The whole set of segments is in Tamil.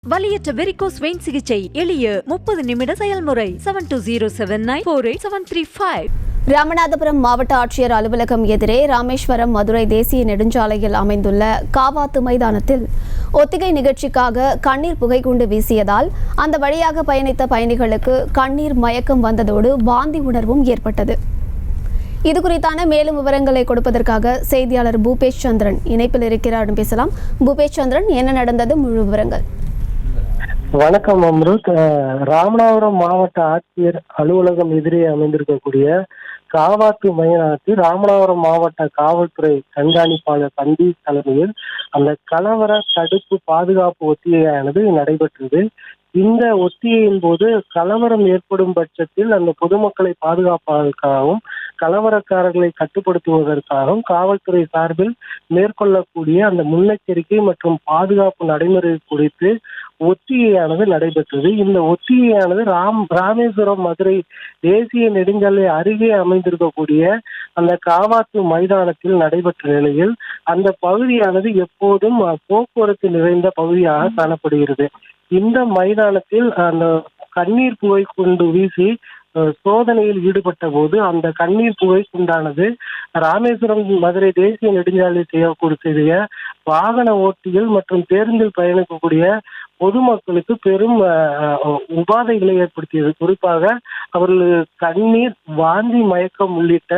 வலியற்ற வெரிகோஸ் வெயின் சிகிச்சை எளிய 30 நிமிட செயல்முறை 7209487335. ராமநாதபுரம் மாவட்ட ஆட்சியர் அலுவலகம் எதிரே ராமேஸ்வரம் மதுரை தேசிய நெடுஞ்சாலையில் அமைந்துள்ள காவாத்து மைதானத்தில் ஒத்திகை நிகழ்ச்சிக்காக கண்ணீர் புகைக்குண்டு வீசியதால் அந்த வழியாக பயணித்த பயணிகளுக்கு கண்ணீர் மயக்கம் வந்ததோடு வாந்தி உணர்வும் ஏற்பட்டது. இதுகுறித்தான மேலும் விவரங்களை கொடுப்பதற்காக செய்தியாளர் பூபேஷ் சந்திரன் இணைப்பில் இருக்கிறார். பேசலாம். பூபேஷ் சந்திரன், என்ன நடந்தது, முழு விவரங்கள்? வணக்கம் அம்ருத். ராமநாதபுரம் மாவட்ட ஆட்சியர் அலுவலகம் எதிரே அமைந்திருக்கக்கூடிய காவாத்து மைதானத்தில் ராமநாதபுரம் மாவட்ட காவல்துறை கண்காணிப்பாளர் சந்தீப் தலைமையில் அந்த கலவர தடுப்பு பாதுகாப்பு ஒத்திகையானது நடைபெற்றது. இந்த ஒத்திகையின் போது கலவரம் ஏற்படும் பட்சத்தில் அந்த பொதுமக்களை பாதுகாப்பதற்காகவும் கலவரக்காரர்களை கட்டுப்படுத்துவதற்காகவும் காவல்துறை சார்பில் மேற்கொள்ளக்கூடிய அந்த முன்னெச்சரிக்கை மற்றும் பாதுகாப்பு நடைமுறை குறித்து ஒத்திகையானது நடைபெற்றது. இந்த ஒத்திகையானது ராமேஸ்வரம் மதுரை தேசிய நெடுஞ்சாலை அருகே அமைந்திருக்கக்கூடிய அந்த காவாத்து மைதானத்தில் நடைபெற்ற நிலையில் அந்த பகுதியானது எப்போதும் போக்குவரத்து நிறைந்த பகுதியாக காணப்படுகிறது. இந்த மைதானத்தில் அந்த கண்ணீர் புகை குண்டு வீசி சோதனையில் ஈடுபட்ட போது அந்த கண்ணீர் புகை குண்டானது ராமேஸ்வரம் மதுரை தேசிய நெடுஞ்சாலை செய்யக்கூடிய வாகன ஓட்டிகள் மற்றும் பேருந்தில் பயணிக்கக்கூடிய பொதுமக்களுக்கு பெரும் உபாதைகளை ஏற்படுத்தியது. குறிப்பாக அவர்கள் கண்ணீர், வாந்தி, மயக்கம் உள்ளிட்ட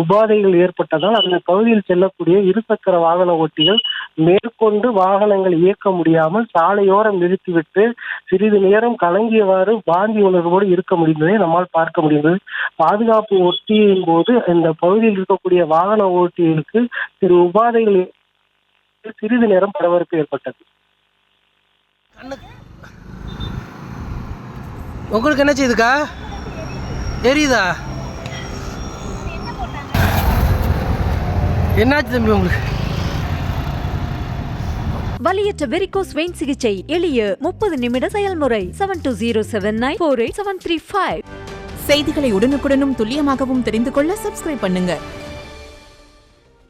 உபாதைகள் ஏற்பட்டதால் அந்த பகுதியில் செல்லக்கூடிய இருசக்கர வாகன ஓட்டிகள் மேற்கொண்டு வாகனங்கள் இயக்க முடியாமல் சாலையோரம் நிறுத்திவிட்டு சிறிது நேரம் கலங்கியவாறு வாந்தி உணர்வோடு இருக்க முடிந்ததை நம்மால் பார்க்க முடிந்தது. பாதுகாப்பு ஒத்தியின் போது இந்த பகுதியில் இருக்கக்கூடிய வாகன ஓட்டிகளுக்கு சிறு உபாதைகள் சிறிது நேரம் பரபரப்பு ஏற்பட்டது. உங்களுக்கு என்ன செய்யுதுக்கா? எரியுதா? என்னாச்சு தம்பி உங்களுக்கு? வலியற்ற வெரிகோஸ் வெயின் சிகிச்சை எளிய 30 நிமிட செயல்முறை 7209487335. செய்திகளை உடனுக்குடனும் துல்லியமாகவும் தெரிந்து கொள்ள சப்ஸ்கிரைப் பண்ணுங்க.